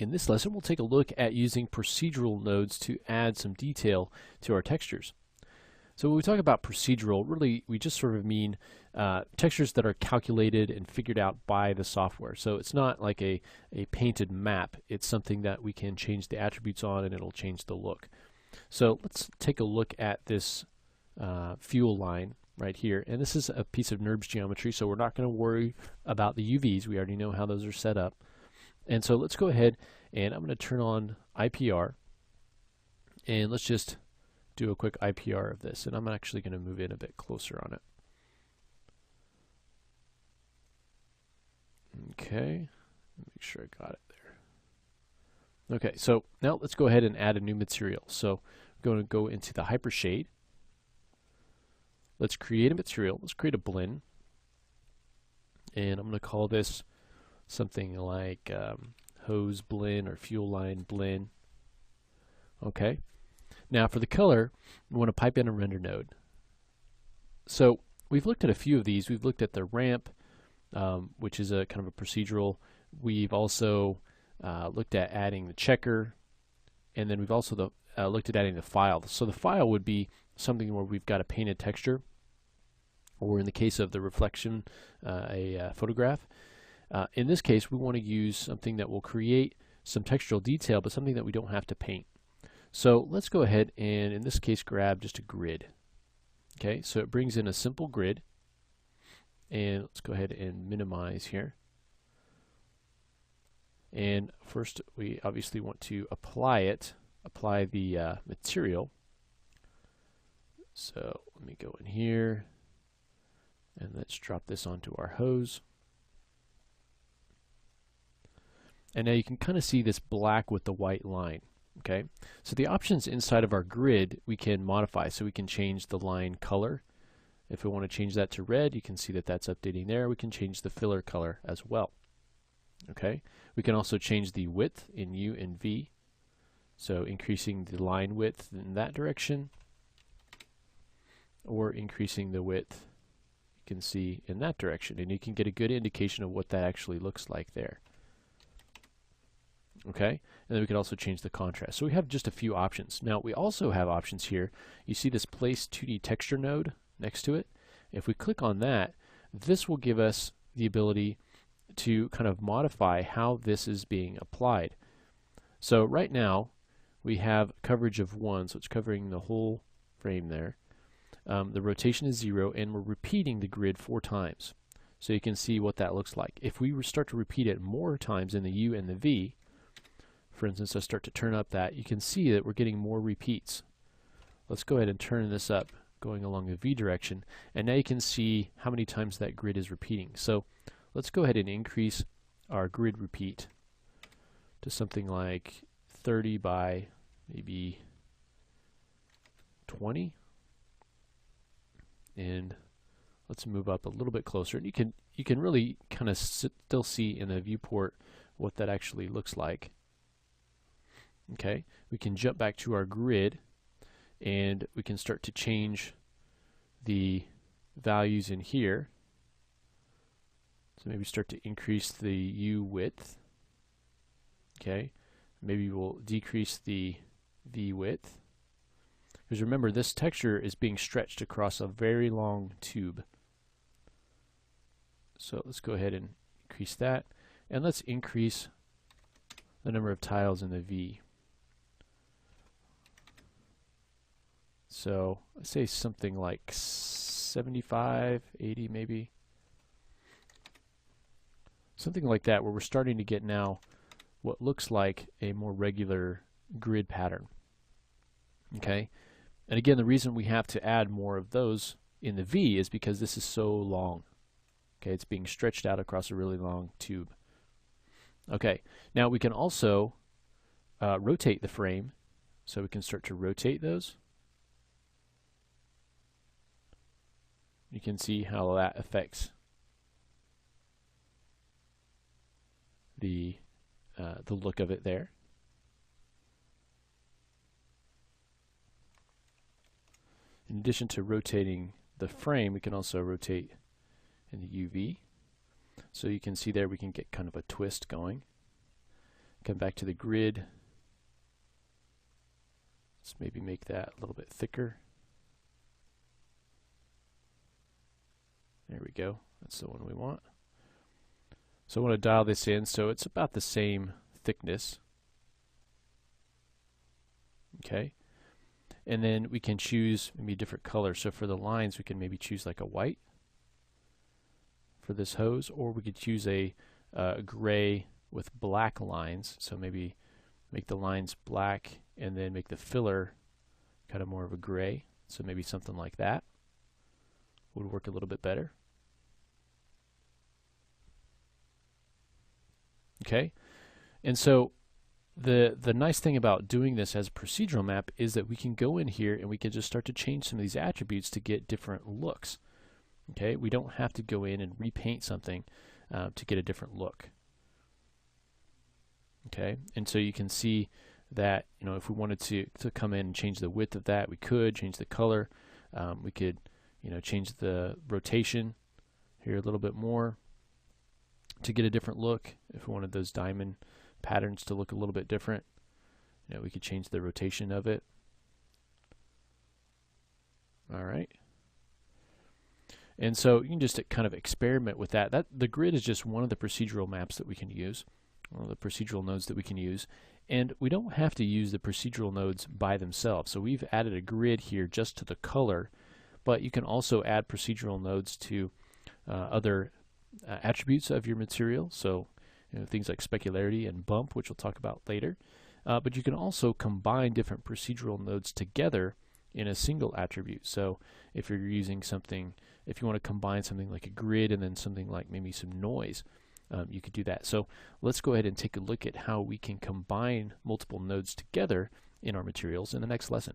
In this lesson, we'll take a look at using procedural nodes to add some detail to our textures. So when we talk about procedural, really we just sort of mean textures that are calculated and figured out by the software. So it's not like a painted map. It's something that we can change the attributes on and it'll change the look. So let's take a look at this fuel line right here. And this is a piece of NURBS geometry, so we're not going to worry about the UVs. We already know how those are set up. And so let's go ahead and I'm going to turn on IPR, and let's just do a quick IPR of this, and I'm actually going to move in a bit closer on it. Okay, make sure I got it there. Okay, so now let's go ahead and add a new material. So we're going to go into the Hypershade. Let's create a material. Let's create a blend, and I'm going to call this something like hose blend or fuel line blend. Okay. Now for the color, we want to pipe in a render node. So we've looked at a few of these. We've looked at the ramp, which is a kind of a procedural. We've also looked at adding the checker, and then we've also looked at adding the file. So the file would be something where we've got a painted texture, or in the case of the reflection, a photograph. In this case, we want to use something that will create some textural detail, but something that we don't have to paint. So let's go ahead and, in this case, grab just a grid. Okay, so it brings in a simple grid, and let's go ahead and minimize here. And first, we obviously want to apply the material. So let me go in here, and let's drop this onto our hose. And now you can kind of see this black with the white line. Okay, so the options inside of our grid we can modify, so we can change the line color. If we want to change that to red, you can see that that's updating there. We can change the filler color as well. Okay, we can also change the width in U and V, so increasing the line width in that direction, or increasing the width, you can see, in that direction, and you can get a good indication of what that actually looks like there. Okay, and then we can also change the contrast. So we have just a few options. Now we also have options here. You see this Place 2D Texture node next to it. If we click on that, this will give us the ability to kind of modify how this is being applied. So right now we have coverage of 1, so it's covering the whole frame there. The rotation is 0, and we're repeating the grid 4 times. So you can see what that looks like. If we start to repeat it more times in the U and the V, for instance, I start to turn up that, you can see that we're getting more repeats. Let's go ahead and turn this up, going along the V direction, and now you can see how many times that grid is repeating. So let's go ahead and increase our grid repeat to something like 30 by maybe 20, and let's move up a little bit closer. And you can really kind of still see in the viewport what that actually looks like. Okay, we can jump back to our grid, and we can start to change the values in here. So maybe start to increase the U width. Okay, maybe we'll decrease the V width. Because remember, this texture is being stretched across a very long tube. So let's go ahead and increase that, and let's increase the number of tiles in the V. So let's say something like 75, 80 maybe. Something like that, where we're starting to get now what looks like a more regular grid pattern. Okay, and again, the reason we have to add more of those in the V is because this is so long. Okay, it's being stretched out across a really long tube. Okay, now we can also rotate the frame, so we can start to rotate those. You can see how that affects the look of it there. In addition to rotating the frame, we can also rotate in the UV. So you can see there we can get kind of a twist going. Come back to the grid. Let's maybe make that a little bit thicker. There we go. That's the one we want. So I want to dial this in so it's about the same thickness. Okay. And then we can choose maybe a different color. So for the lines, we can maybe choose like a white for this hose, or we could choose a gray with black lines. So maybe make the lines black and then make the filler kind of more of a gray. So maybe something like that would work a little bit better. Okay, and so the nice thing about doing this as a procedural map is that we can go in here and we can just start to change some of these attributes to get different looks. Okay, we don't have to go in and repaint something to get a different look. Okay, and so you can see that, you know, if we wanted to come in and change the width of that, we could change the color. We could, you know, change the rotation here a little bit more to get a different look. If we wanted those diamond patterns to look a little bit different, you know, we could change the rotation of it. All right. And so you can just kind of experiment with that. The grid is just one of the procedural maps that we can use, one of the procedural nodes that we can use. And we don't have to use the procedural nodes by themselves. So we've added a grid here just to the color, but you can also add procedural nodes to other attributes of your material. So, you know, things like specularity and bump, which we'll talk about later. But you can also combine different procedural nodes together in a single attribute. So if you're using something, if you want to combine something like a grid and then something like maybe some noise, you could do that. So let's go ahead and take a look at how we can combine multiple nodes together in our materials in the next lesson.